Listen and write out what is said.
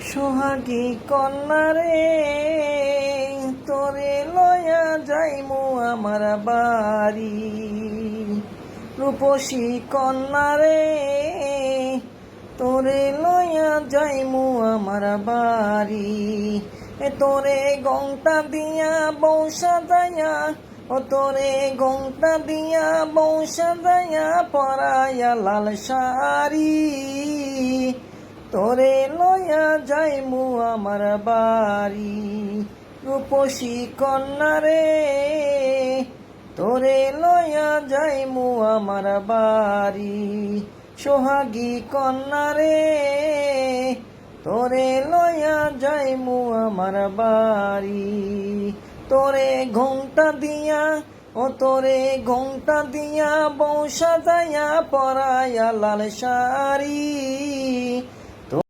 সোহাগী কন্যারে তোরে লয়া যাইমু আমার বাড়ি। রূপসী কন্যারে তোরে লয়া যাইমু আমার বাড়ি। তোরে গংটা দিয়া বৌসা দায়া, ও তোরে গংটা দিয়া বৌসা দায়া পরায়া লাল শাড়ি। তোরে লয়া যাইমু আমার বাড়ি। রূপসী কন্যারে তোরে লয়া যাইমু আমার বাড়ি। সোহাগী কন্যারে তোরে লয়া যাইমু আমার বাড়ি। তোরে ঘোমটা দিয়া, ও তোরে ঘোমটা দিয়া বৌসা যায়া পরায়া লাল শাড়ি।